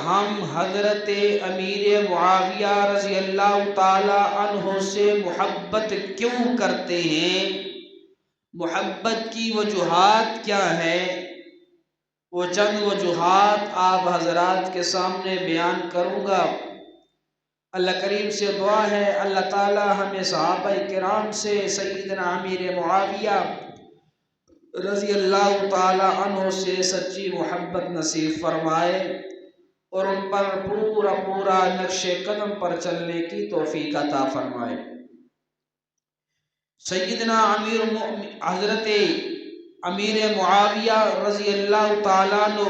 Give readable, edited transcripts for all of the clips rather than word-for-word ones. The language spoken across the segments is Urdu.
ہم حضرت امیر معاویہ رضی اللہ تعالی عنہ سے محبت کیوں کرتے ہیں، محبت کی وجوہات کیا ہے، وہ چند وجوہات آپ حضرات کے سامنے بیان کروں گا۔ اللہ کریم سے دعا ہے اللہ تعالی ہمیں صحابہ کرام سے سیدنا امیر معاویہ رضی اللہ تعالی عنہ سے سچی محبت نصیب فرمائے اور ان پر پورا نقش قدم پر چلنے کی توفیق عطا فرمائے۔ سیدنا حضرت امیر معاویہ رضی اللہ تعالیٰ عنہ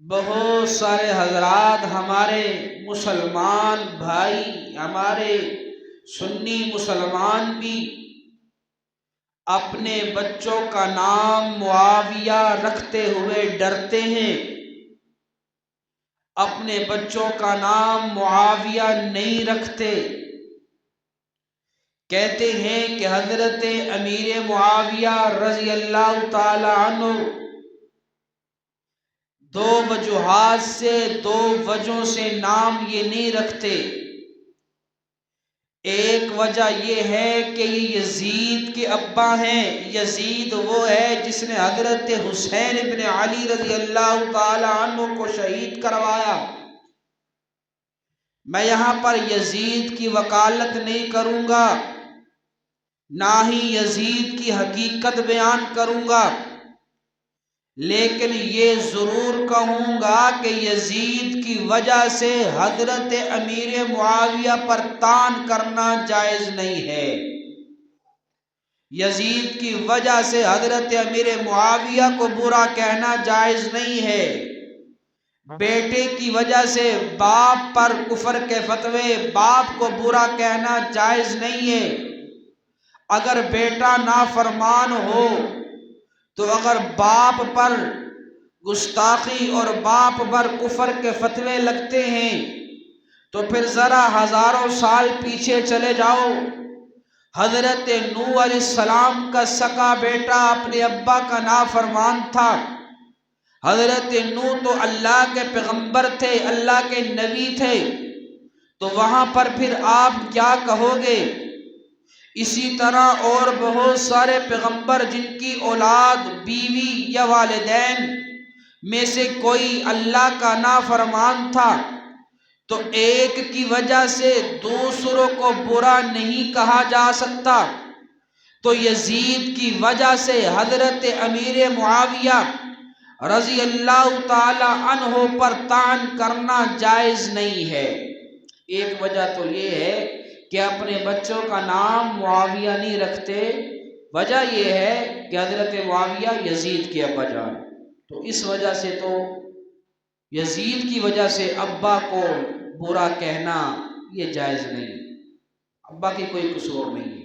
بہت سارے حضرات ہمارے مسلمان بھائی، ہمارے سنی مسلمان بھی اپنے بچوں کا نام معاویہ رکھتے ہوئے ڈرتے ہیں، اپنے بچوں کا نام معاویہ نہیں رکھتے، کہتے ہیں کہ حضرت امیر معاویہ رضی اللہ تعالی عنہ دو وجہوں سے نام یہ نہیں رکھتے۔ ایک وجہ یہ ہے کہ یہ یزید کے ابا ہیں، یزید وہ ہے جس نے حضرت حسین ابن علی رضی اللہ تعالی عنہ کو شہید کروایا۔ میں یہاں پر یزید کی وکالت نہیں کروں گا، نہ ہی یزید کی حقیقت بیان کروں گا، لیکن یہ ضرور کہوں گا کہ یزید کی وجہ سے حضرت امیر معاویہ پر طعن کرنا جائز نہیں ہے۔ یزید کی وجہ سے حضرت امیر معاویہ کو برا کہنا جائز نہیں ہے۔ بیٹے کی وجہ سے باپ پر کفر کے فتوے، باپ کو برا کہنا جائز نہیں ہے۔ اگر بیٹا نافرمان ہو تو اگر باپ پر گستاخی اور باپ پر کفر کے فتوے لگتے ہیں تو پھر ذرا ہزاروں سال پیچھے چلے جاؤ، حضرت نوح علیہ السلام کا سگا بیٹا اپنے ابا کا نافرمان تھا۔ حضرت نوح تو اللہ کے پیغمبر تھے، اللہ کے نبی تھے، تو وہاں پر پھر آپ کیا کہو گے؟ اسی طرح اور بہت سارے پیغمبر جن کی اولاد، بیوی یا والدین میں سے کوئی اللہ کا نافرمان تھا، تو ایک کی وجہ سے دوسروں کو برا نہیں کہا جا سکتا۔ تو یزید کی وجہ سے حضرت امیر معاویہ رضی اللہ تعالی عنہ پر طعن کرنا جائز نہیں ہے۔ ایک وجہ تو یہ ہے کہ اپنے بچوں کا نام معاویہ نہیں رکھتے، وجہ یہ ہے کہ حضرت معاویہ یزید کے ابا جان، تو اس وجہ سے تو یزید کی وجہ سے ابا کو برا کہنا یہ جائز نہیں، ابا کی کوئی قصور نہیں ہے۔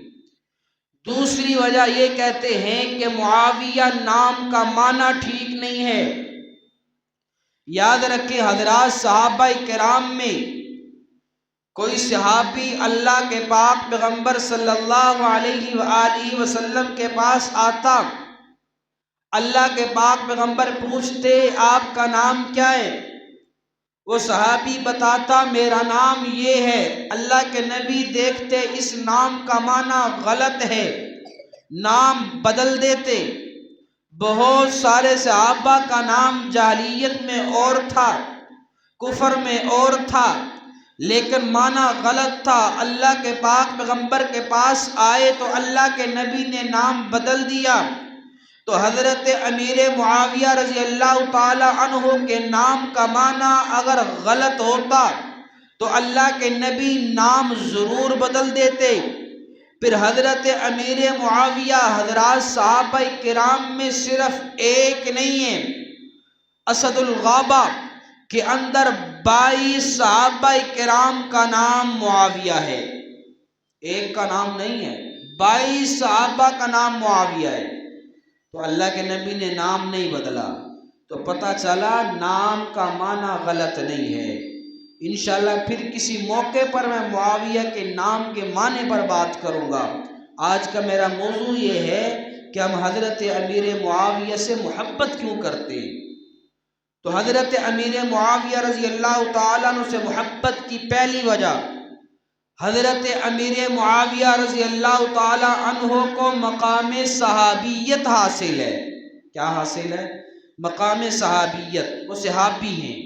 دوسری وجہ یہ کہتے ہیں کہ معاویہ نام کا معنی ٹھیک نہیں ہے۔ یاد رکھیں حضرات، صحابہ کرام میں کوئی صحابی اللہ کے پاک پیغمبر صلی اللہ علیہ وآلہ وسلم کے پاس آتا، اللہ کے پاک پیغمبر پوچھتے آپ کا نام کیا ہے؟ وہ صحابی بتاتا میرا نام یہ ہے۔ اللہ کے نبی دیکھتے اس نام کا معنی غلط ہے، نام بدل دیتے۔ بہت سارے صحابہ کا نام جاہلیت میں اور تھا، کفر میں اور تھا، لیکن معنی غلط تھا۔ اللہ کے پاک پیغمبر کے پاس آئے تو اللہ کے نبی نے نام بدل دیا۔ تو حضرت امیر معاویہ رضی اللہ تعالی عنہ کے نام کا معنی اگر غلط ہوتا تو اللہ کے نبی نام ضرور بدل دیتے۔ پھر حضرت امیر معاویہ حضرات صحابہ کرام میں صرف ایک نہیں ہے، اسد الغابہ کے اندر 22 صحابہ کرام کا نام معاویہ ہے، ایک کا نام نہیں ہے، 22 صحابہ کا نام معاویہ ہے۔ تو اللہ کے نبی نے نام نہیں بدلا، تو پتہ چلا نام کا معنی غلط نہیں ہے۔ انشاءاللہ پھر کسی موقع پر میں معاویہ کے نام کے معنی پر بات کروں گا۔ آج کا میرا موضوع یہ ہے کہ ہم حضرت امیر معاویہ سے محبت کیوں کرتے ہیں۔ تو حضرت امیر معاویہ رضی اللہ تعالیٰ عنہ سے محبت کی پہلی وجہ، حضرت امیر معاویہ رضی اللہ تعالیٰ عنہ کو مقام صحابیت حاصل ہے۔ کیا حاصل ہے؟ مقام صحابیت، وہ صحابی ہیں۔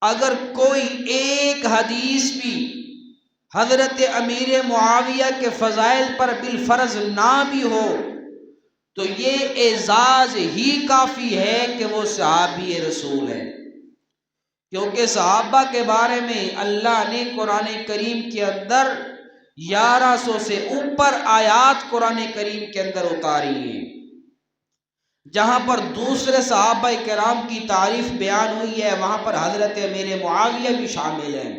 اگر کوئی ایک حدیث بھی حضرت امیر معاویہ کے فضائل پر بالفرض نہ بھی ہو تو یہ اعزاز ہی کافی ہے کہ وہ صحابی رسول ہے، کیونکہ صحابہ کے بارے میں اللہ نے قرآن کریم کے اندر 1100 سے اوپر آیات قرآن کریم کے اندر اتاری ہیں، جہاں پر دوسرے صحابہ کرام کی تعریف بیان ہوئی ہے وہاں پر حضرت امیر معاویہ بھی شامل ہیں۔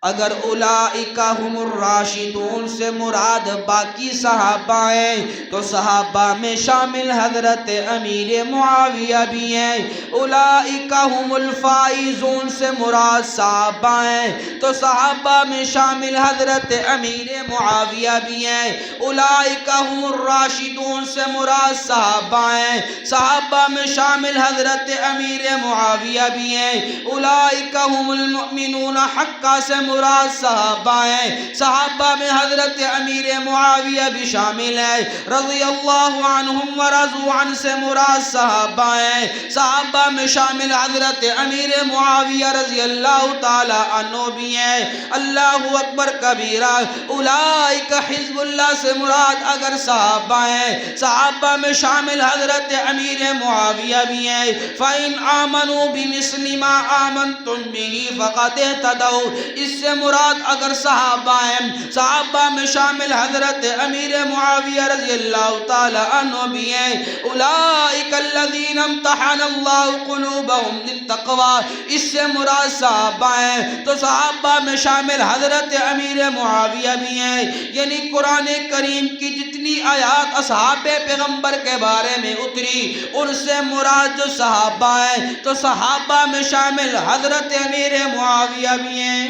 اگر اولئک ہم الراشدون سے مراد باقی صحابہ ہیں تو صحابہ میں شامل حضرت امیر معاویہ بھی ہیں۔ اولئک ہم الفائزون سے مراد صحابہ ہیں تو صحابہ میں شامل حضرت امیر معاویہ بھی ہیں۔ اولئک ہم الراشدون سے مراد صحابہ ہیں، صحابہ میں شامل حضرت امیر معاویہ بھی ہیں۔ اولئک ہم المؤمنون حقا سے مراد صحابہ ہیں، صحابہ میں حضرت امیر معاویہ بھی شامل ہے۔ رضی اللہ عنہم ورضوا عنہ سے مراد صحابہ ہیں، صحابہ میں شامل حضرت امیر معاویہ رضی اللہ تعالی عنہ بھی ہیں۔ اللہ اکبر کبیرہ۔ اولئک حزب اللہ سے مراد اگر صحابہ ہیں، صحابہ میں شامل حضرت امیر معاویہ بھی ہیں۔ فَإِنْ آمَنُوا بِمِثْلِ مَا آمَنْتُمْ بِهِ فَقَدِ اهْتَدَوْا، اس سے مراد اگر صحابہ ہیں، صحابہ میں شامل حضرت امیر معاویہ رضی اللہ تعالی عنہ بھی ہیں۔ اولئک الذین امتحن اللہ قلوبہم للتقوی، اس سے مراد صحابہ ہیں تو صحابہ میں شامل حضرت امیر معاویہ بھی ہیں۔ یعنی قرآن کریم کی جتنی آیات اصحاب پیغمبر کے بارے میں اتری ان سے مراد جو صحابہ ہیں تو صحابہ میں شامل حضرت امیر معاویہ بھی ہیں۔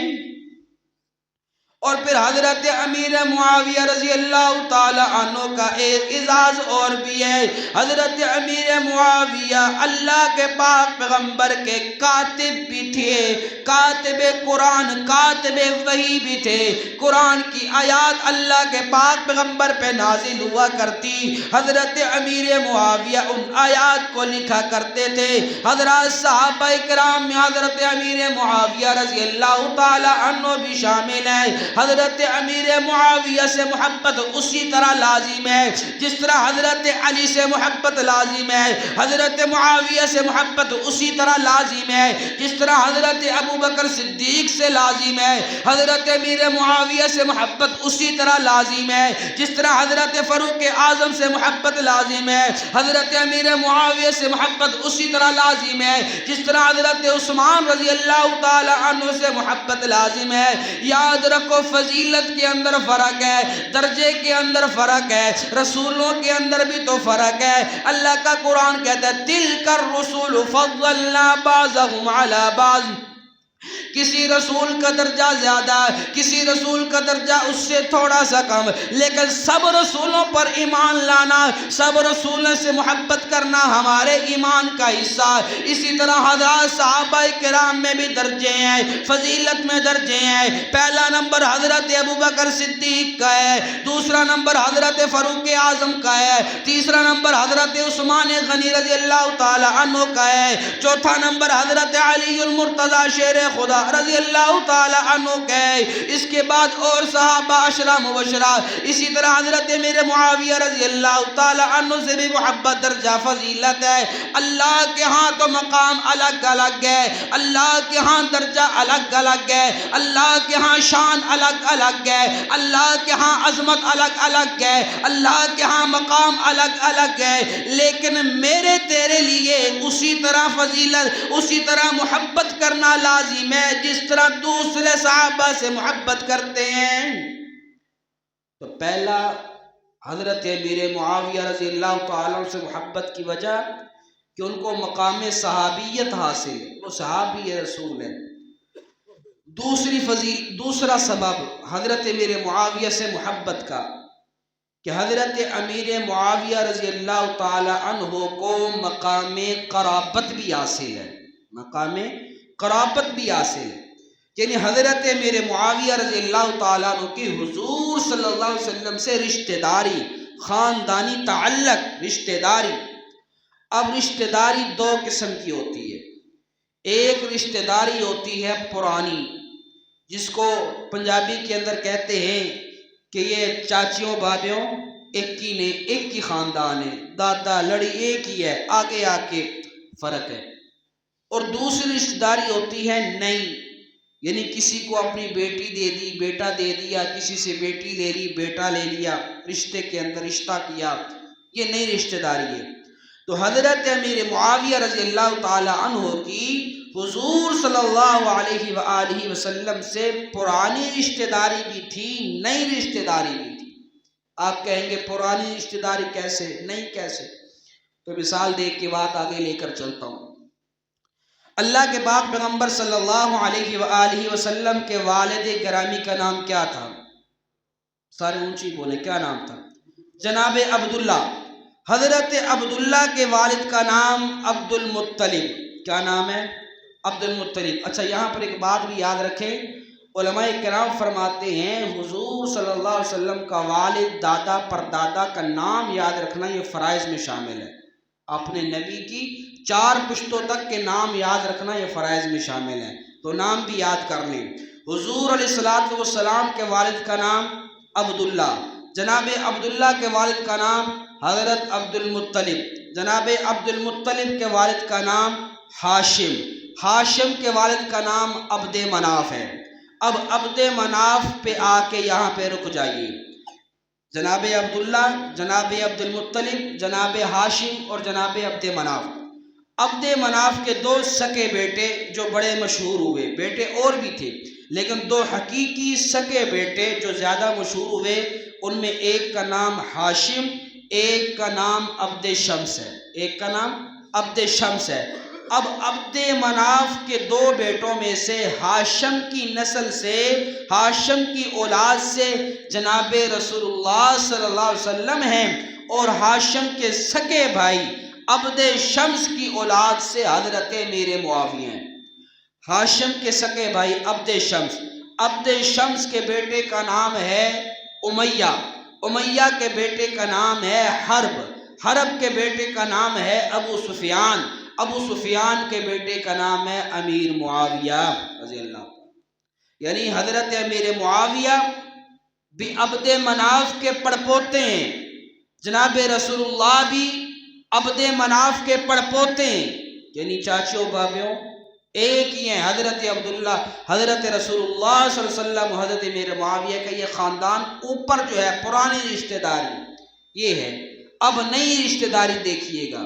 اور پھر حضرت امیر معاویہ رضی اللہ تعالی عنہ کا ایک اعزاز اور بھی ہے۔ حضرت امیر معاویہ اللہ کے پاک پیغمبر کے کاتب بھی تھے، کاتب قرآن، کاتب وحی بھی تھے۔ قرآن کی آیات اللہ کے پاک پیغمبر پہ نازل ہوا کرتی، حضرت امیر معاویہ ان آیات کو لکھا کرتے تھے۔ حضرات صحابہ کرام میں حضرت امیر معاویہ رضی اللہ تعالی عنہ بھی شامل ہیں۔ حضرت امیر معاویہ سے محبت اسی طرح لازم ہے جس طرح حضرت علی سے محبت لازم ہے، حضرت معاویہ سے محبت اسی طرح لازم ہے جس طرح حضرت ابو بکر صدیق سے لازم ہے، حضرت امیر معاویہ سے محبت اسی طرح لازم ہے جس طرح حضرت فاروق اعظم سے محبت لازم ہے، حضرت امیر معاویہ سے محبت اسی طرح لازم ہے جس طرح حضرت عثمان رضی اللہ تعالی عنہ سے محبت لازم ہے۔ یاد رکھو فضیلت کے اندر فرق ہے، درجے کے اندر فرق ہے، رسولوں کے اندر بھی تو فرق ہے۔ اللہ کا قرآن کہتا ہے تِلْكَ الرُّسُلُ فَضَّلْنَا بَعْضَهُمْ عَلَى بَعْضٍ، کسی رسول کا درجہ زیادہ، کسی رسول کا درجہ اس سے تھوڑا سا کم، لیکن سب رسولوں پر ایمان لانا، سب رسولوں سے محبت کرنا ہمارے ایمان کا حصہ۔ اسی طرح حضرات صحابہ کرام میں بھی درجے ہیں، فضیلت میں درجے ہیں۔ پہلا نمبر حضرت ابو بکر صدیق کا ہے، دوسرا نمبر حضرت فاروق اعظم کا ہے، تیسرا نمبر حضرت عثمان غنی رضی اللہ تعالی عنہ کا ہے، چوتھا نمبر حضرت علی المرتضی شیر خدا رضی اللہ تعالی عنہ کے، اس کے بعد اور صحابہ عشرہ مبشرہ۔ اسی طرح حضرت امیر معاویہ رضی اللہ تعالی عنہ سے بھی محبت درجہ فضیلت ہے۔ اللہ کے ہاں تو مقام الگ الگ ہے، اللہ کے ہاں درجہ الگ الگ ہے، اللہ کے ہاں شان الگ الگ ہے، اللہ کے ہاں عظمت الگ الگ ہے، اللہ کے ہاں مقام الگ الگ ہے، لیکن میرے تیرے لیے اسی طرح فضیلت، اسی طرح محبت کرنا لازم ہے جس طرح دوسرے صحابہ سے محبت کرتے ہیں۔ تو پہلا حضرت امیر معاویہ رضی اللہ تعالیٰ عنہ سے محبت کی وجہ کہ ان کو مقام صحابیت حاصل ہے، وہ صحابی رسول ہے۔ دوسرا سبب حضرت امیر معاویہ سے محبت کا کہ حضرت امیر معاویہ رضی اللہ تعالی عنہ کو مقام قرابت بھی حاصل ہے، مقام قرابت بھی حاصل ہے، یعنی حضرت امیر معاویہ رضی اللہ تعالیٰ عنہ کی حضور صلی اللہ علیہ وسلم سے رشتہ داری، خاندانی تعلق، رشتہ داری۔ اب رشتہ داری دو قسم کی ہوتی ہے، ایک رشتہ داری ہوتی ہے پرانی، جس کو پنجابی کے اندر کہتے ہیں کہ یہ چاچیوں بھابیوں ایک ہی نے، ایک ہی خاندان ہے، دادا لڑی ایک ہی ہے، آگے آ کے فرق ہے۔ اور دوسری رشتہ داری ہوتی ہے نئی، یعنی کسی کو اپنی بیٹی دے دی، بیٹا دے دیا، کسی سے بیٹی لے لی، بیٹا لے لیا، رشتے کے اندر رشتہ کیا، یہ نئی رشتہ داری ہے۔ تو حضرت امیر معاویہ رضی اللہ تعالی عنہ کی حضور صلی اللہ علیہ وآلہ وسلم سے پرانی رشتہ داری بھی تھی، نئی رشتہ داری بھی تھی۔ آپ کہیں گے پرانی رشتہ داری کیسے، نئی کیسے؟ تو مثال دیکھ کے بات آگے لے کر چلتا ہوں۔ اللہ کے پاک پیغمبر صلی اللہ علیہ وآلہ وسلم کے والد گرامی کا نام کیا تھا؟ سارے اونچی بولے، کیا نام تھا؟ جناب عبداللہ۔ حضرت عبداللہ کے والد کا نام عبد المطلب، کیا نام ہے؟ عبد المطلب۔ اچھا، یہاں پر ایک بات بھی یاد رکھیں، علماء کرام فرماتے ہیں حضور صلی اللہ علیہ وسلم کا والد، دادا، پردادا کا نام یاد رکھنا یہ فرائض میں شامل ہے۔ اپنے نبی کی 4 پشتوں تک کے نام یاد رکھنا یہ فرائض میں شامل ہے، تو نام بھی یاد کر لیں۔ حضور علیہ السلام کے والد کا نام عبداللہ، جناب عبداللہ کے والد کا نام حضرت عبد المطلب، جناب عبد المطلب کے والد کا نام ہاشم، ہاشم کے والد کا نام عبد مناف ہے۔ اب عبد مناف پہ آ کے یہاں پہ رک جائیے، جناب عبداللہ، جناب عبد المطلب، جناب ہاشم اور جناب عبد مناف۔ عبد مناف کے 2 سکے بیٹے جو بڑے مشہور ہوئے، بیٹے اور بھی تھے لیکن 2 حقیقی سکے بیٹے جو زیادہ مشہور ہوئے، ان میں ایک کا نام ہاشم، ایک کا نام عبد شمس ہے، ایک کا نام عبد شمس ہے۔ اب عبد مناف کے 2 بیٹوں میں سے ہاشم کی نسل سے، ہاشم کی اولاد سے جناب رسول اللہ صلی اللہ علیہ وسلم ہیں، اور ہاشم کے سکے بھائی عبد شمس کی اولاد سے حضرت امیر معاویہ ہیں۔ ہاشم کے سکے بھائی عبد شمس، عبد شمس کے بیٹے کا نام ہے امیہ، امیہ کے بیٹے کا نام ہے حرب، حرب کے بیٹے کا نام ہے ابو سفیان، ابو سفیان کے بیٹے کا نام ہے امیر معاویہ رضی اللہ عنہ۔ یعنی حضرت امیر معاویہ بھی عبد مناف کے پڑپوتے ہیں، جناب رسول اللہ بھی عبد مناف کے پڑپوتے ہیں، یعنی چاچیوں بابیوں ایک ہی ہیں۔ حضرت عبداللہ، حضرت رسول اللہ صلی اللہ علیہ وسلم، حضرت امیر معاویہ کا یہ خاندان اوپر جو ہے پرانی رشتہ داری یہ ہے۔ اب نئی رشتہ داری دیکھیے گا،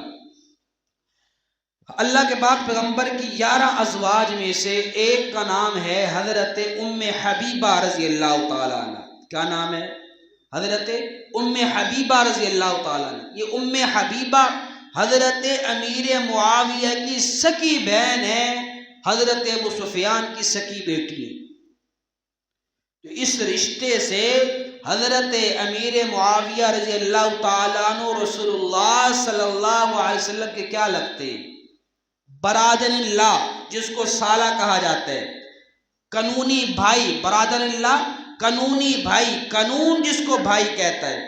اللہ کے پاک پیغمبر کی 11 ازواج میں سے ایک کا نام ہے حضرت ام حبیبہ رضی اللہ تعالیٰ عنہ۔ کیا نام ہے؟ حضرت ام حبیبہ رضی اللہ تعالیٰ عنہ۔ یہ ام حبیبہ حضرت امیر معاویہ کی سکی بہن ہے، حضرت ابو سفیان کی سکی بیٹی ہے۔ تو اس رشتے سے حضرت امیر معاویہ رضی اللہ تعالیٰ عنہ رسول اللہ صلی اللہ علیہ وسلم کے کیا لگتے ہیں؟ برادر اللہ، جس کو سالہ کہا جاتا ہے، قانونی بھائی، برادر اللہ قانونی بھائی، قانون جس کو بھائی کہتا ہے۔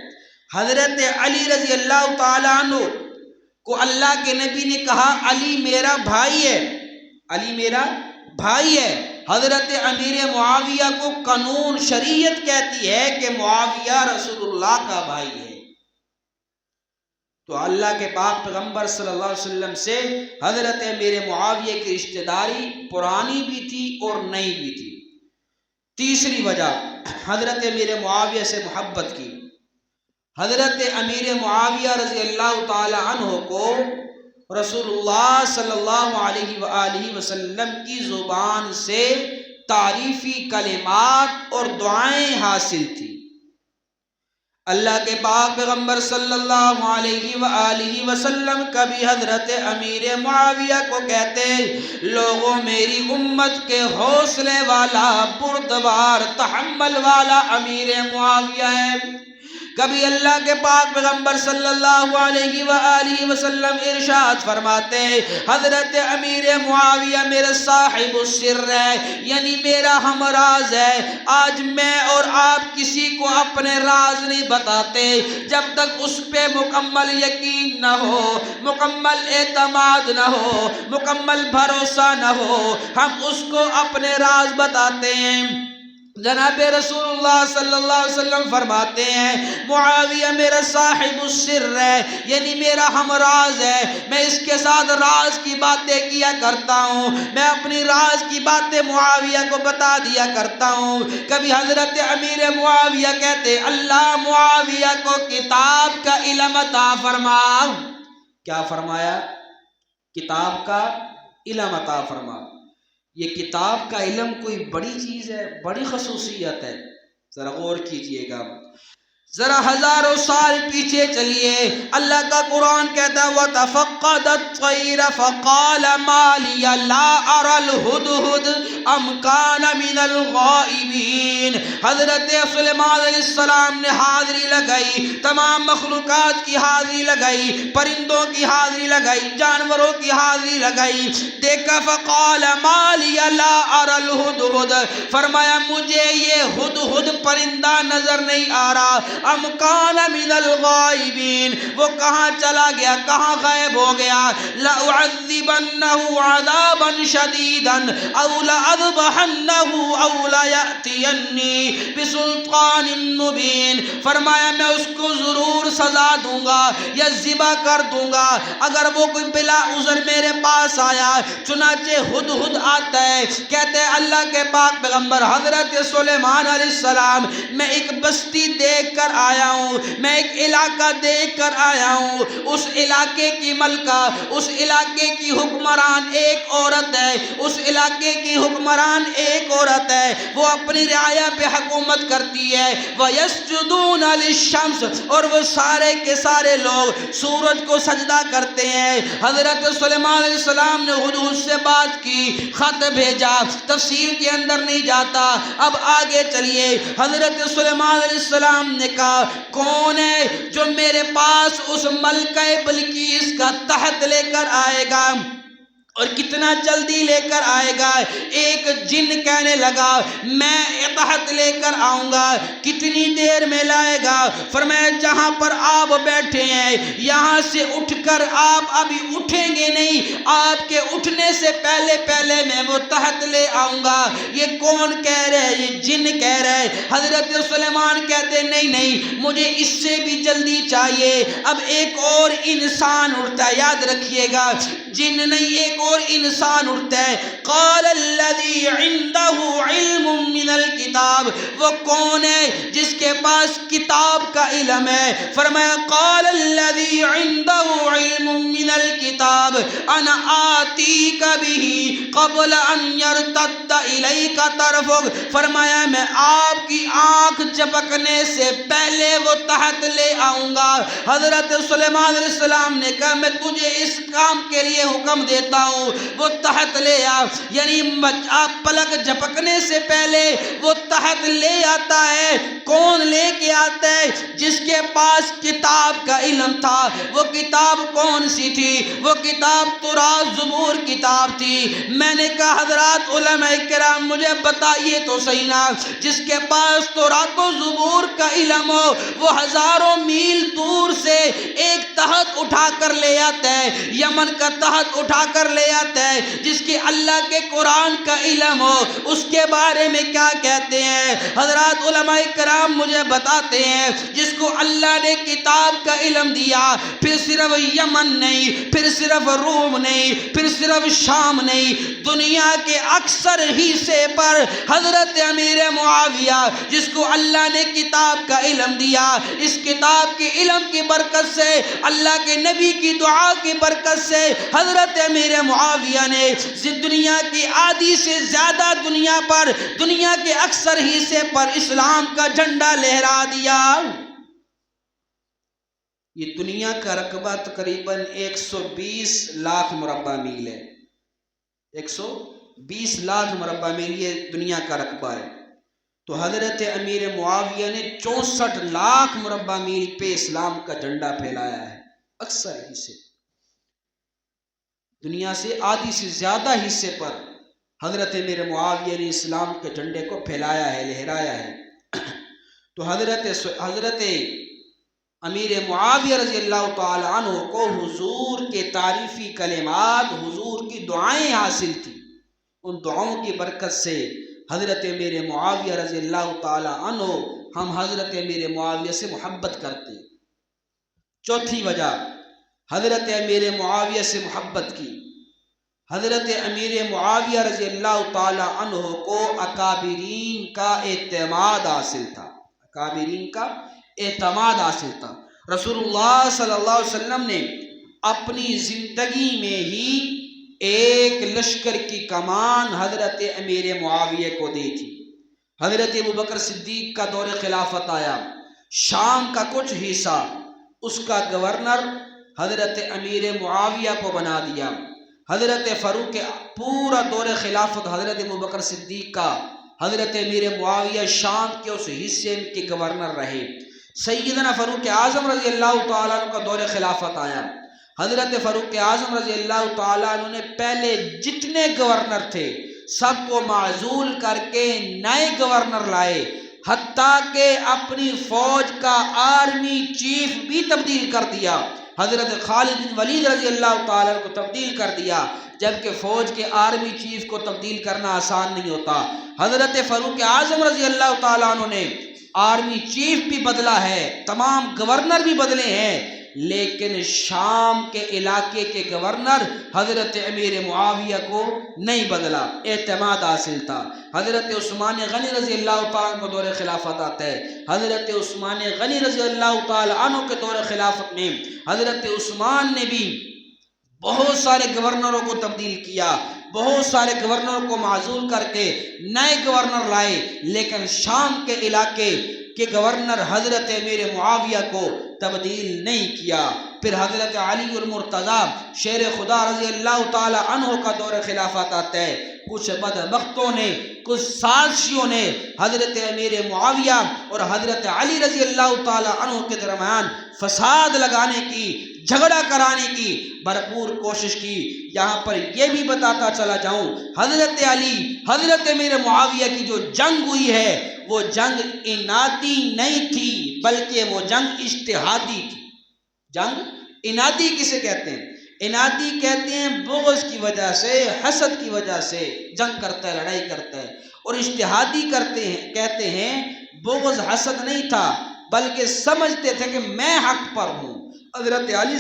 حضرت علی رضی اللہ تعالیٰ عنہ کو اللہ کے نبی نے کہا علی میرا بھائی ہے، علی میرا بھائی ہے۔ حضرت امیر معاویہ کو قانون شریعت کہتی ہے کہ معاویہ رسول اللہ کا بھائی ہے۔ تو اللہ کے پاک پیغمبر صلی اللہ علیہ وسلم سے حضرت امیر معاویہ کی رشتہ داری پرانی بھی تھی اور نئی بھی تھی۔ تیسری وجہ، حضرت امیر معاویہ سے محبت کی۔ حضرت امیر معاویہ رضی اللہ تعالی عنہ کو رسول اللہ صلی اللہ علیہ وآلہ وسلم کی زبان سے تعریفی کلمات اور دعائیں حاصل تھی۔ اللہ کے پاک پیغمبر صلی اللہ علیہ وآلہ وسلم کبھی حضرت امیر معاویہ کو کہتے، لوگوں میری امت کے حوصلے والا، بردبار، تحمل والا امیر معاویہ ہے، کبھی اللہ کے پاک پیغمبر صلی اللہ علیہ وآلہ وسلم ارشاد فرماتے ہیں حضرت امیر معاویہ میرا صاحب السر ہے، یعنی میرا ہم راز ہے، آج میں اور آپ کسی کو اپنے راز نہیں بتاتے جب تک اس پہ مکمل یقین نہ ہو، مکمل اعتماد نہ ہو، مکمل بھروسہ نہ ہو، ہم اس کو اپنے راز بتاتے ہیں۔ جناب رسول اللہ صلی اللہ علیہ وسلم فرماتے ہیں معاویہ میرا صاحب السر ہے، یعنی میرا ہم راز ہے، میں اس کے ساتھ راز کی باتیں کیا کرتا ہوں، میں اپنی راز کی باتیں معاویہ کو بتا دیا کرتا ہوں۔ کبھی حضرت امیر معاویہ کہتے اللہ معاویہ کو کتاب کا علم عطا فرما۔ کیا فرمایا؟ کتاب کا علم عطا فرما۔ یہ کتاب کا علم کوئی بڑی چیز ہے، بڑی خصوصیت ہے، ذرا غور کیجئے گا۔ ذرا ہزاروں سال پیچھے چلیے، اللہ کا قرآن کہتا ہے وَتَفَقَّدَ الطَّيْرَ فَقَالَ مَا لِيَ لَا أَرَى الْهُدْهُدْ أَمْ كَانَ مِنَ الْغَائِبِينَ۔ حضرت سلیمان علیہ السلام نے حاضری لگائی، تمام مخلوقات کی حاضری لگائی، پرندوں کی حاضری لگائی، جانوروں کی حاضری لگائی، دیکھا فَقَالَ مَا لِيَ لَا أَرَى الْهُدْهُدْ، فرمایا مجھے یہ ہدہد پرندہ نظر نہیں آ رہا، ام کان من الغائبین، وہ کہاں چلا گیا، کہاں غائب ہو گیا، لأعذبنہ عذابا شدیدا او لأذبحنہ او لیأتینی بسلطان مبین، فرمایا میں اس کو ضرور سزا دوں گا یا ذبح کر دوں گا اگر وہ کوئی بلا عذر میرے پاس آیا۔ چنانچہ ہدہد آتا ہے، کہتے ہیں اللہ کے پاک پیغمبر حضرت سلیمان علیہ السلام میں ایک بستی دیکھ کر آیا ہوں، میں ایک علاقہ دیکھ کر آیا ہوں، اس علاقے کی ملکہ، اس علاقے کی حکمران ایک عورت ہے، اس علاقے کی حکمران ایک عورت ہے، وہ اپنی رعایا پہ حکومت کرتی ہے، وَيَسْجُدُونَ لِلشَّمْسِ، اور وہ سارے کے سارے لوگ سورج کو سجدہ کرتے ہیں۔ حضرت سلیمان علیہ السلام نے ہدہد سے بات کی، خط بھیجا، تفصیل کے اندر نہیں جاتا، اب آگے چلیے۔ حضرت سلیمان علیہ السلام نے کہا کون ہے جو میرے پاس اس ملکہ بلقیس کا تحت لے کر آئے گا، اور کتنا جلدی لے کر آئے گا؟ ایک جن کہنے لگا میں تحت لے کر آؤں گا، کتنی دیر میں لائے گا؟ فرمایا جہاں پر آپ بیٹھے ہیں یہاں سے اٹھ کر آپ ابھی اٹھیں گے نہیں، آپ کے اٹھنے سے پہلے پہلے میں وہ تحت لے آؤں گا۔ یہ کون کہہ رہے ہیں؟ یہ جن کہہ رہے ہیں۔ حضرت سلیمان کہتے نہیں نہیں، مجھے اس سے بھی جلدی چاہیے۔ اب ایک اور انسان اٹھتا ہے، یاد رکھیے گا، جن نہیں ایک اور انسان اٹھتا ہے۔ قال الذی عنده علم من الکتاب، وہ کون ہے جس کے پاس کتاب کا علم ہے؟ فرمایا قال الذی عنده علم من الکتاب انا آتیک به قبل ان یرتد الیک طرفک، فرمایا میں آپ کی آنکھ جھپکنے سے پہلے وہ تحت لے آؤں گا۔ حضرت سلیمان علیہ السلام نے کہا میں تجھے اس کام کے لیے حکم دیتا ہوں، وہ تحت لے آ، یعنی آپ پلک جھپکنے سے پہلے وہ تحت لے آتا ہے۔ کون لے کے آتا ہے؟ جس کے پاس کتاب کا علم تھا۔ وہ کتاب کون سی تھی؟ وہ کتاب تورات زبور کتاب تھی۔ میں نے کہا حضرات علماء کرام مجھے بتائیے تو صحیح نا، جس کے پاس تورات و زبور کا علم ہو وہ ہزاروں میل دور سے ایک تحت اٹھا کر لے آتا ہے، یمن کا تحت اٹھا کر لے آتا ہے، جس کی اللہ کے قرآن کا علم ہو اس کے بارے میں کیا کہتے ہیں؟ حضرات علماء کرام مجھے بتاتے ہیں جس کو اللہ نے کتاب کا علم دیا، پھر صرف یمن نہیں، پھر صرف روم نہیں، پھر صرف شام نہیں، دنیا کے اکثر حصے پر حضرت امیر معاویہ جس کو اللہ نے کتاب کا علم دیا، اس کتاب کے علم کی برکت سے، اللہ کے نبی کی دعا کی برکت سے حضرت امیر معاویہ نے دنیا کی آدھی سے زیادہ دنیا پر، دنیا کے اکثر حصے پر اسلام کا جھنڈا لہرا دیا۔ یہ دنیا کا رقبہ تقریباً 120 لاکھ مربع میل ہے، 120 لاکھ مربع میل یہ دنیا کا رقبہ ہے۔ تو حضرت امیر معاویہ نے 64 لاکھ مربع میل پہ اسلام کا جھنڈا پھیلایا ہے. اکثر حصے دنیا سے آدھی سے زیادہ حصے پر حضرت امیر معاویہ نے اسلام کے جھنڈے کو پھیلایا ہے، لہرایا ہے. تو حضرت امیر معاویہ رضی اللہ تعالی عنہ کو حضور کے تعریفی کلمات، حضور کی دعائیں حاصل تھی. ان دعاؤں کی برکت سے حضرت امیر معاویہ رضی اللہ تعالی عنہ، ہم حضرت امیر معاویہ سے محبت کرتے. چوتھی وجہ حضرت امیر معاویہ سے محبت کی، حضرت امیر معاویہ رضی اللہ تعالی عنہ کو اکابرین کا اعتماد حاصل تھا. اکابرین کا اعتماد حاصل تھا. رسول اللہ صلی اللہ علیہ وسلم نے اپنی زندگی میں ہی ایک لشکر کی کمان حضرت امیر معاویہ کو دی تھی. حضرت ابوبکر صدیق کا دور خلافت آیا، شام کا کچھ حصہ اس کا گورنر حضرت امیر معاویہ کو بنا دیا. حضرت فاروق پورا دور خلافت حضرت ابوبکر صدیق کا، حضرت امیر معاویہ شام کے اس حصے کے گورنر رہے. سیدنا فاروق اعظم رضی اللہ تعالیٰ عنہ کا دور خلافت آیا. حضرت فاروق اعظم رضی اللہ تعالیٰ عنہ نے پہلے جتنے گورنر تھے سب کو معزول کر کے نئے گورنر لائے، حتیٰ کہ اپنی فوج کا آرمی چیف بھی تبدیل کر دیا. حضرت خالد بن ولید رضی اللہ تعالیٰ عنہ کو تبدیل کر دیا، جبکہ فوج کے آرمی چیف کو تبدیل کرنا آسان نہیں ہوتا. حضرت فاروق اعظم رضی اللہ تعالیٰ عنہ نے آرمی چیف بھی بدلا ہے، تمام گورنر بھی بدلے ہیں، لیکن شام کے علاقے کے گورنر حضرت امیر معاویہ کو نہیں بدلا. اعتماد حاصل تھا. حضرت عثمان غنی رضی اللہ تعالیٰ عنہ کو دور خلافت آتا ہے. حضرت عثمان غنی رضی اللہ تعالیٰ عنہ کے دور خلافت میں حضرت عثمان نے بھی بہت سارے گورنروں کو تبدیل کیا، بہت سارے گورنروں کو معزول کر کے نئے گورنر لائے، لیکن شام کے علاقے کے گورنر حضرت امیر معاویہ کو تبدیل نہیں کیا. پھر حضرت علی المرتضیٰ شیر خدا رضی اللہ تعالی عنہ کا دور خلافت آتا ہے. کچھ بدبختوں نے، کچھ سازشیوں نے حضرت امیر معاویہ اور حضرت علی رضی اللہ تعالی عنہ کے درمیان فساد لگانے کی، جھگڑا کرانے کی بھرپور کوشش کی. یہاں پر یہ بھی بتاتا چلا جاؤں، حضرت علی، حضرت امیر معاویہ کی جو جنگ ہوئی ہے وہ جنگ انادی نہیں تھی، بلکہ وہ جنگ اجتہادی تھی. جنگ انادی کسے کہتے ہیں؟ انادی کہتے ہیں بغض کی وجہ سے، حسد کی وجہ سے جنگ کرتا ہے، لڑائی کرتا ہے. اور اجتہادی کہتے ہیں بغض حسد نہیں تھا، بلکہ سمجھتے تھے کہ میں حق پر ہوں. حضرت علی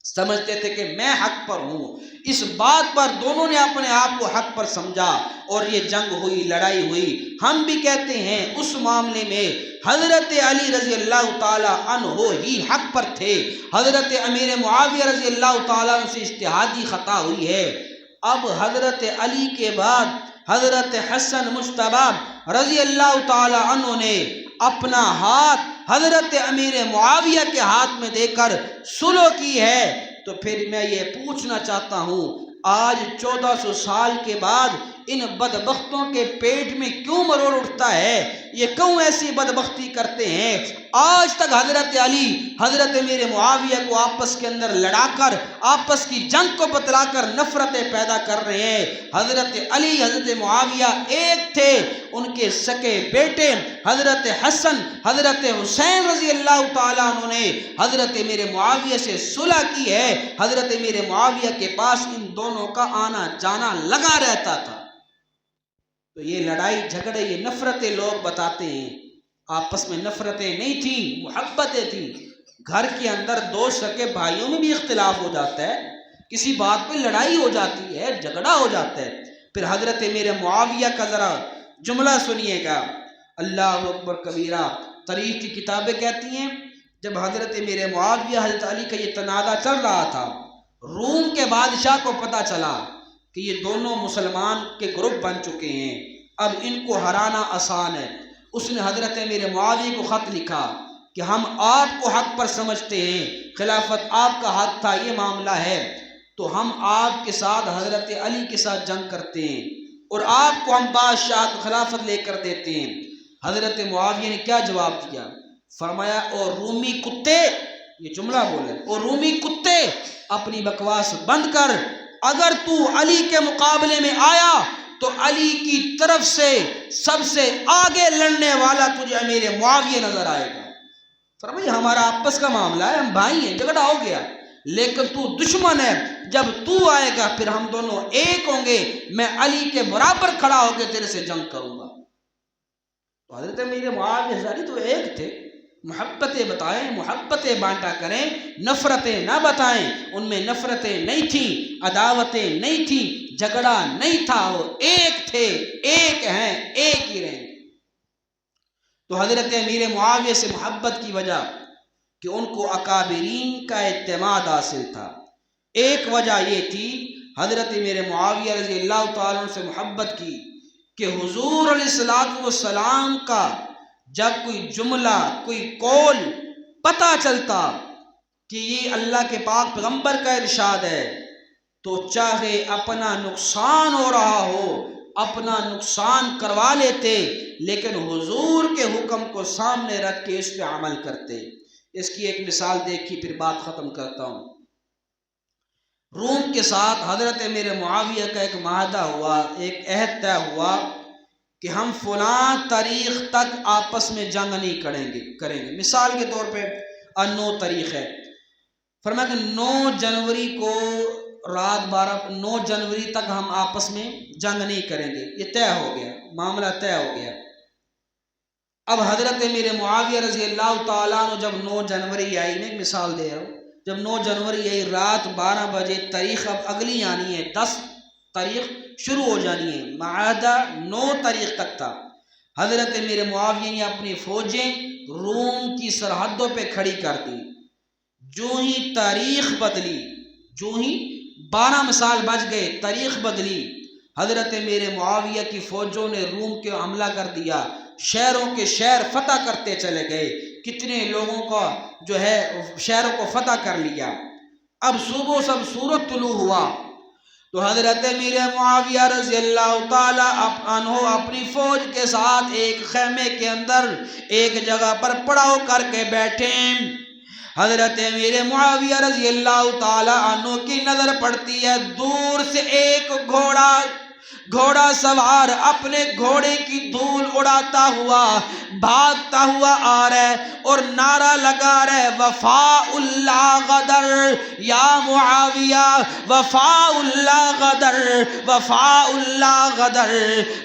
سمجھتے تھے کہ میں حق پر ہوں. اس بات پر دونوں نے اپنے آپ کو حق پر سمجھا اور یہ جنگ ہوئی، لڑائی ہوئی. ہم بھی کہتے ہیں اس معاملے میں حضرت علی رضی اللہ تعالی عنہ ہی حق پر تھے. حضرت امیر معاویہ رضی اللہ تعالیٰ عنہ سے اجتہادی خطا ہوئی ہے. اب حضرت علی کے بعد حضرت حسن مجتبی رضی اللہ تعالی عنہ نے اپنا ہاتھ حضرت امیر معاویہ کے ہاتھ میں دے کر صلح کی ہے. تو پھر میں یہ پوچھنا چاہتا ہوں، آج 1400 سال کے بعد ان بدبختوں کے پیٹ میں کیوں مروڑ اٹھتا ہے؟ یہ کیوں ایسی بدبختی کرتے ہیں؟ آج تک حضرت علی حضرت امیر معاویہ کو آپس کے اندر لڑا کر، آپس کی جنگ کو بتلا کر نفرتیں پیدا کر رہے ہیں. حضرت علی، حضرت معاویہ ایک تھے. ان کے سکے بیٹے حضرت حسن، حضرت حسین رضی اللہ تعالیٰ عنہ نے حضرت امیر معاویہ سے صلح کی ہے. حضرت امیر معاویہ کے پاس ان دونوں کا آنا جانا لگا رہتا تھا. تو یہ لڑائی جھگڑے، یہ نفرتیں لوگ بتاتے ہیں، آپس میں نفرتیں نہیں تھیں، محبتیں تھیں. گھر کے اندر دو سکے بھائیوں میں بھی اختلاف ہو جاتا ہے، کسی بات پہ لڑائی ہو جاتی ہے، جھگڑا ہو جاتا ہے. پھر حضرت امیر معاویہ کا ذرا جملہ سنیے گا. اللہ اکبر کبیرہ. تاریخ کی کتابیں کہتی ہیں جب حضرت امیر معاویہ حضرت علی کا یہ تنازع چل رہا تھا، روم کے بادشاہ کو پتہ چلا کہ یہ دونوں مسلمان کے گروپ بن چکے ہیں، اب ان کو ہرانا آسان ہے. اس نے حضرت امیر معاویہ کو خط لکھا کہ ہم آپ کو حق پر سمجھتے ہیں، خلافت آپ کا حق تھا، یہ معاملہ ہے، تو ہم آپ کے ساتھ حضرت علی کے ساتھ جنگ کرتے ہیں. اور آپ کو ہم بادشاہ خلافت لے کر دیتے ہیں۔ حضرت معاویہ نے کیا جواب دیا؟ فرمایا اور رومی کتے، یہ جملہ بولے، اور رومی کتے اپنی بکواس بند کر، اگر تو علی کے مقابلے میں آیا تو علی کی طرف سے سب سے آگے لڑنے والا تجھے امیر معاویہ نظر آئے گا۔ فرمایا ہمارا آپس کا معاملہ ہے، ہم بھائی ہیں، جھگڑا ہو گیا، لیکن تو دشمن ہے، جب تو آئے گا پھر ہم دونوں ایک ہوں گے، میں علی کے برابر کھڑا ہو کے تیرے سے جنگ کروں گا۔ تو حضرت امیر معاویہ ظاہری تو ایک تھے، محبتیں بتائیں، محبتیں بانٹا کریں، نفرتیں نہ بتائیں، ان میں نفرتیں نہیں تھیں، عداوتیں نہیں تھیں، جھگڑا نہیں تھا، وہ ایک تھے، ایک ہیں، ایک ہی رہیں۔ تو حضرت امیر معاویہ سے محبت کی وجہ کہ ان کو اکابرین کا اعتماد حاصل تھا۔ ایک وجہ یہ تھی حضرت امیر معاویہ رضی اللہ تعالیٰ عنہ سے محبت کی کہ حضور علیہ السلام کا جب کوئی جملہ، کوئی قول پتہ چلتا کہ یہ اللہ کے پاک پیغمبر کا ارشاد ہے تو چاہے اپنا نقصان ہو رہا ہو، اپنا نقصان کروا لیتے، لیکن حضور کے حکم کو سامنے رکھ کے اس پہ عمل کرتے۔ اس کی ایک مثال دیکھی پھر بات ختم کرتا ہوں۔ روم کے ساتھ حضرت امیر معاویہ کا ایک معاہدہ ہوا، ایک عہد طے ہوا کہ ہم فلاں تاریخ تک آپس میں جنگ نہیں کریں گے۔ مثال کے طور پہ 9 تاریخ ہے، فرمایا کہ 9 جنوری کو رات 9 جنوری تک ہم آپس میں جنگ نہیں کریں گے۔ یہ طے ہو گیا، معاملہ طے ہو گیا۔ اب حضرت امیر معاویہ رضی اللہ تعالیٰ عنہ جب 9 جنوری آئی، میں ایک مثال دے رہا ہوں، جب 9 جنوری آئی رات 12 بجے، تاریخ اب اگلی آنی ہے، 10 تاریخ شروع ہو جانی ہے، معاہدہ 9 تاریخ تک تھا۔ حضرت امیر معاویہ نے اپنی فوجیں روم کی سرحدوں پہ کھڑی کر دی۔ جو ہی تاریخ بدلی، جو ہی 12 مثال بج گئے، تاریخ بدلی، حضرت امیر معاویہ کی فوجوں نے روم کے حملہ کر دیا، شہروں کے شہر فتح کرتے چلے گئے، کتنے لوگوں کا جو ہے شہروں کو فتح کر لیا۔ اب صبح سب سورج طلوع ہوا تو حضرت امیر معاویہ رضی اللہ تعالی عنہ اپنی فوج کے ساتھ ایک خیمے کے اندر ایک جگہ پر پڑاؤ کر کے بیٹھے۔ حضرت امیر معاویہ رضی اللہ تعالی عنہ کی نظر پڑتی ہے، دور سے ایک گھوڑا سوار اپنے گھوڑے کی دھول اڑاتا ہوا بھاگتا ہوا آ رہا ہے اور نعرہ لگا رہا ہے، وفاء اللہ غدر یا معاویہ، وفاء اللہ غدر، وفاء اللہ غدر۔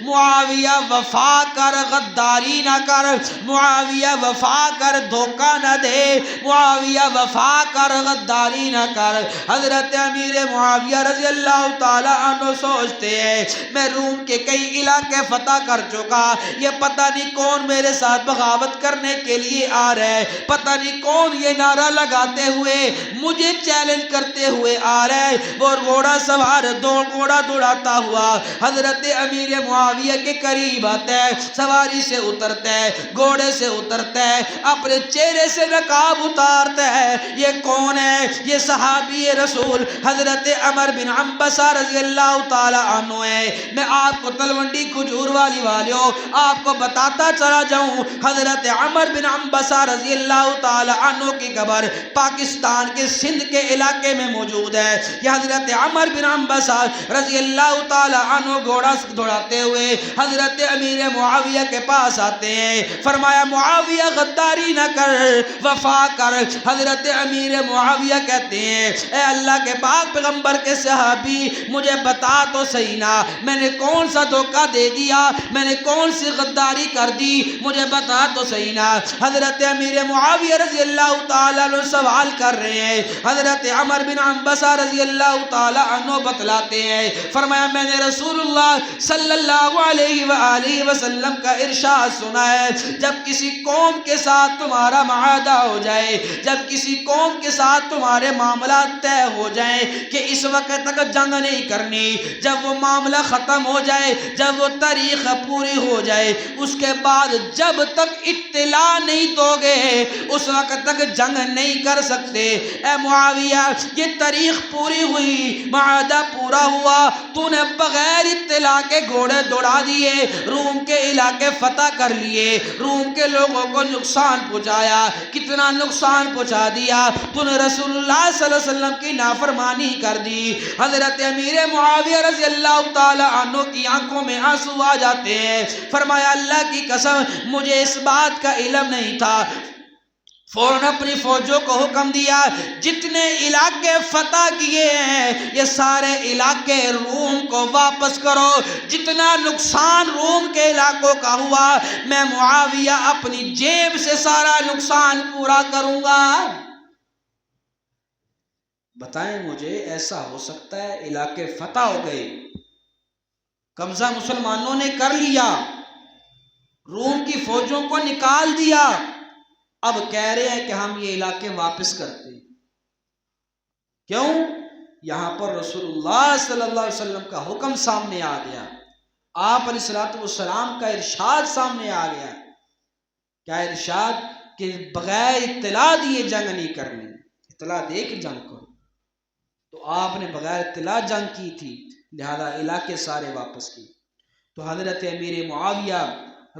معاویہ وفا کر، غداری نہ کر، معاویہ وفا کر، دھوکہ نہ دے، معاویہ وفا کر، غداری نہ کر۔ حضرت امیر معاویہ رضی اللہ تعالی عنہ سوچتے ہیں میں روم کے کئی علاقے فتح کر چکا، یہ پتہ نہیں کون میرے ساتھ بغاوت کرنے کے لیے آ رہا ہے، پتہ نہیں کون یہ نعرہ لگاتے ہوئے مجھے چیلنج کرتے ہوئے آ رہا ہے۔ وہ گھوڑا سوار گھوڑا دوڑاتا ہوا حضرت امیر معاویہ کے قریب آتا ہے، سواری سے اترتا ہے، گھوڑے سے اترتا ہے، اپنے چہرے سے نقاب اتارتا ہے۔ یہ کون ہے؟ یہ صحابی رسول حضرت عمر بن عنبسہ رضی اللہ تعالی عنہ ہے۔ میں آپ کو تلونڈی کھجور والی والیوں آپ کو بتاتا چلا جاؤں، حضرت عمر بن عنبسہ رضی اللہ تعالی عنہ کی قبر پاکستان کے سندھ کے علاقے میں موجود ہے۔ یہ حضرت عمر بن عنبسہ رضی اللہ تعالی عنہ گھوڑا دوڑاتے ہوئے حضرت امیر معاویہ کے پاس آتے ہیں، فرمایا معاویہ غداری نہ کر، وفا کر۔ حضرت امیر معاویہ کہتے ہیں اے اللہ کے پاک پیغمبر کے صحابی، مجھے بتا تو صحیح نا، میں نے کون سا دھوکہ دے دیا، میں نے کون سی غداری کر دی، مجھے بتا تو صحیح نا۔ حضرت امیر معاویہ رضی اللہ تعالیٰ عنہ سوال کر رہے ہیں، حضرت عمر بن عنبسہ رضی اللہ تعالیٰ عنہ بتلاتے ہیں، فرمایا میں نے رسول اللہ صلی اللہ علیہ وآلہ وسلم کا ارشاد سنا ہے، جب کسی قوم کے ساتھ تمہارا معاہدہ ہو جائے، جب کسی قوم کے ساتھ تمہارے معاملات طے ہو جائیں کہ اس وقت تک جنگ نہیں کرنی، جب وہ معاملہ ختم ہو جائے، جب وہ تاریخ پوری ہو جائے، اس کے بعد جب تک اطلاع نہیں دو گے اس وقت تک جنگ نہیں کر سکتے۔ اے معاویہ یہ تاریخ پوری ہوئی، معاہدہ پورا ہوا، تو نے بغیر اطلاع کے گھوڑے دوڑا دیے، روم کے علاقے فتح کر لیے، روم کے لوگوں کو نقصان پہنچایا، کتنا نقصان پہنچا دیا، تو نے رسول اللہ صلی اللہ علیہ وسلم کی نافرمانی کر دی۔ حضرت امیر معاویہ رضی اللہ تعالی عنہ کی آنکھوں میں آنسو آ جاتے ہیں، فرمایا اللہ کی قسم مجھے اس بات کا علم نہیں تھا۔ فوراً اپنی فوجوں کو حکم دیا جتنے علاقے فتح کیے ہیں یہ سارے علاقے روم کو واپس کرو، جتنا نقصان روم کے علاقوں کا ہوا میں معاویہ اپنی جیب سے سارا نقصان پورا کروں گا۔ بتائیں مجھے ایسا ہو سکتا ہے علاقے فتح ہو گئے، قبضہ مسلمانوں نے کر لیا، روم کی فوجوں کو نکال دیا، اب کہہ رہے ہیں کہ ہم یہ علاقے واپس کرتے ہیں؟ کیوں؟ یہاں پر رسول اللہ صلی اللہ علیہ وسلم کا حکم سامنے آ گیا، آپ علیہ السلام کا ارشاد سامنے آ گیا۔ کیا ارشاد؟ کہ بغیر اطلاع دیے جنگ نہیں کرنی، اطلاع دے کے جنگ کرو۔ تو آپ نے بغیر اطلاع جنگ کی تھی، لہذا علاقے سارے واپس کی۔ تو حضرت امیر معاویہ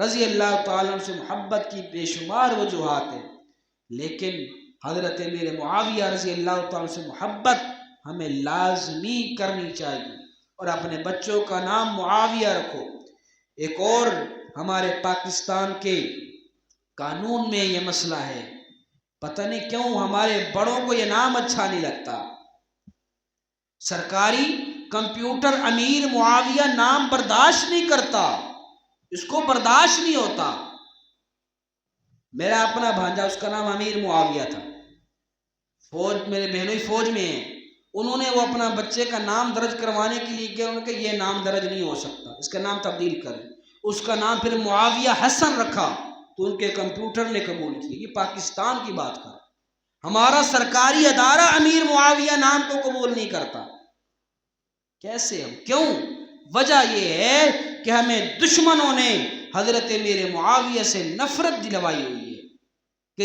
رضی اللہ تعالیٰ عنہ سے محبت کی بے شمار وجوہات ہیں، لیکن حضرت امیر معاویہ رضی اللہ تعالیٰ عنہ سے محبت ہمیں لازمی کرنی چاہیے، اور اپنے بچوں کا نام معاویہ رکھو۔ ایک اور ہمارے پاکستان کے قانون میں یہ مسئلہ ہے، پتہ نہیں کیوں ہمارے بڑوں کو یہ نام اچھا نہیں لگتا۔ سرکاری کمپیوٹر امیر معاویہ نام برداشت نہیں کرتا، اس کو برداشت نہیں ہوتا۔ میرا اپنا بھانجا اس کا نام امیر معاویہ تھا، فوج، میرے بہنوئی فوج میں ہیں، انہوں نے وہ اپنا بچے کا نام درج کروانے کے لیے کیا، انہوں نے کہا یہ نام درج نہیں ہو سکتا، اس کا نام تبدیل کریں۔ اس کا نام پھر معاویہ حسن رکھا تو ان کے کمپیوٹر نے قبول کیا۔ یہ پاکستان کی بات کر، ہمارا سرکاری ادارہ امیر معاویہ نام کو قبول نہیں کرتا۔ کیسے ہم؟ کیوں؟ وجہ یہ ہے کہ ہمیں دشمنوں نے حضرت امیر معاویہ سے نفرت دلوائی ہوئی ہے کہ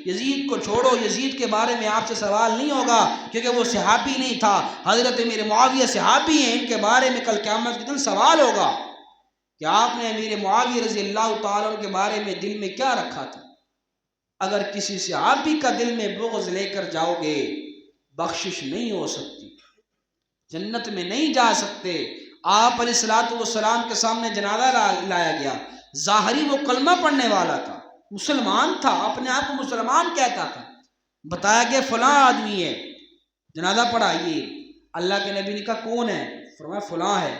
یزید کو چھوڑو، یزید کے بارے میں آپ سے سوال نہیں ہوگا کیونکہ وہ صحابی نہیں تھا، حضرت امیر معاویہ صحابی ہیں، ان کے بارے میں کل قیامت کے دن سوال ہوگا کہ آپ نے امیر معاویہ رضی اللہ تعالیٰ عنہ کے بارے میں دل میں کیا رکھا تھا۔ اگر کسی صحابی کا دل میں بغض لے کر جاؤ گے بخشش نہیں ہو سکتی، جنت میں نہیں جا سکتے۔ آپ علیہ السلام کے سامنے جنازہ لایا گیا، ظاہری وہ کلمہ پڑھنے والا تھا، مسلمان تھا، اپنے آپ کو مسلمان کہتا تھا، بتایا کہ فلاں آدمی ہے، جنازہ پڑھائیے۔ اللہ کے نبی نے کہا کون ہے؟ فرمایا فلاں ہے۔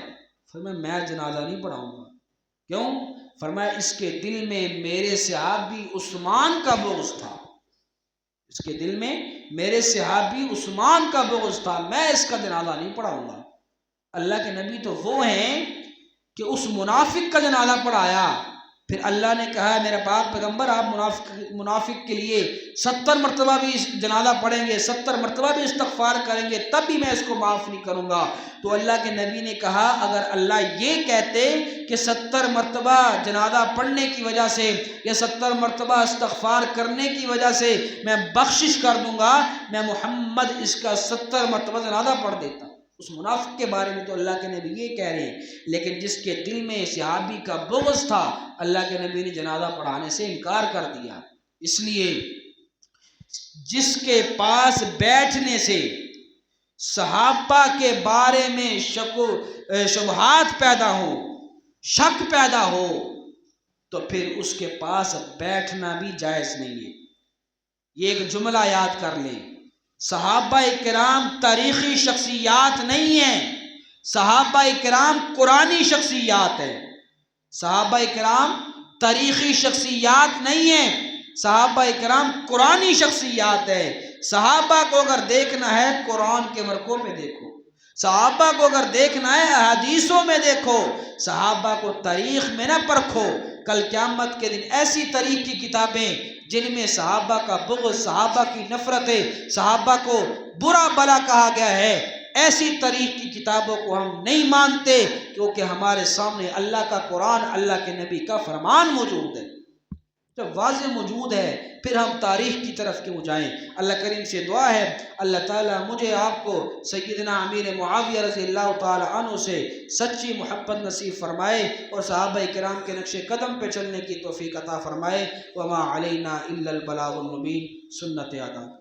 فرمایا میں جنازہ نہیں پڑھاؤں گا۔ کیوں؟ فرمایا اس کے دل میں میرے صحابی عثمان کا بغض تھا، اس کے دل میں میرے صحابی عثمان کا بغض تھا، میں اس کا جنازہ نہیں پڑھاؤں گا۔ اللہ کے نبی تو وہ ہیں کہ اس منافق کا جنازہ پڑھایا، پھر اللہ نے کہا ہے میرا پاک پیغمبر آپ منافق کے لیے 70 مرتبہ بھی جنازہ پڑھیں گے، 70 مرتبہ بھی استغفار کریں گے، تب بھی میں اس کو معاف نہیں کروں گا۔ تو اللہ کے نبی نے کہا اگر اللہ یہ کہتے کہ 70 مرتبہ جنازہ پڑھنے کی وجہ سے یا 70 مرتبہ استغفار کرنے کی وجہ سے میں بخشش کر دوں گا، میں محمد اس کا 70 مرتبہ جنازہ پڑھ دیتا۔ اس منافق کے بارے میں تو اللہ کے نبی یہ کہہ رہے ہیں، لیکن جس کے دل میں صحابی کا بغض تھا اللہ کے نبی نے جنازہ پڑھانے سے انکار کر دیا۔ اس لیے جس کے پاس بیٹھنے سے صحابہ کے بارے میں شک و شبہات پیدا ہو، شک پیدا ہو، تو پھر اس کے پاس بیٹھنا بھی جائز نہیں ہے۔ یہ ایک جملہ یاد کر لیں، صحابہ کرام تاریخی شخصیات نہیں ہیں، صحابہ کرام قرآنی شخصیات ہیں۔ صحابہ کرام تاریخی شخصیات نہیں ہیں، صحابہ کرام قرآنی شخصیات ہیں۔ صحابہ کو اگر دیکھنا ہے قرآن کے ورقوں پہ دیکھو، صحابہ کو اگر دیکھنا ہے احادیثوں میں دیکھو، صحابہ کو تاریخ میں نہ پرکھو۔ کل قیامت کے دن ایسی تاریخ کی کتابیں جن میں صحابہ کا بغض، صحابہ کی نفرت ہے، صحابہ کو برا بلا کہا گیا ہے، ایسی تاریخ کی کتابوں کو ہم نہیں مانتے، کیونکہ ہمارے سامنے اللہ کا قرآن، اللہ کے نبی کا فرمان موجود ہے۔ جب واضح موجود ہے پھر ہم تاریخ کی طرف کیوں جائیں؟ اللہ کریم سے دعا ہے اللہ تعالیٰ مجھے آپ کو سیدنا امیر معاویہ رضی اللہ تعالیٰ عنہ سے سچی محبت نصیب فرمائے اور صحابہ کرام کے نقش قدم پہ چلنے کی توفیق عطا فرمائے۔ وما علینا الا البلاغ المبین۔ سنت ادا۔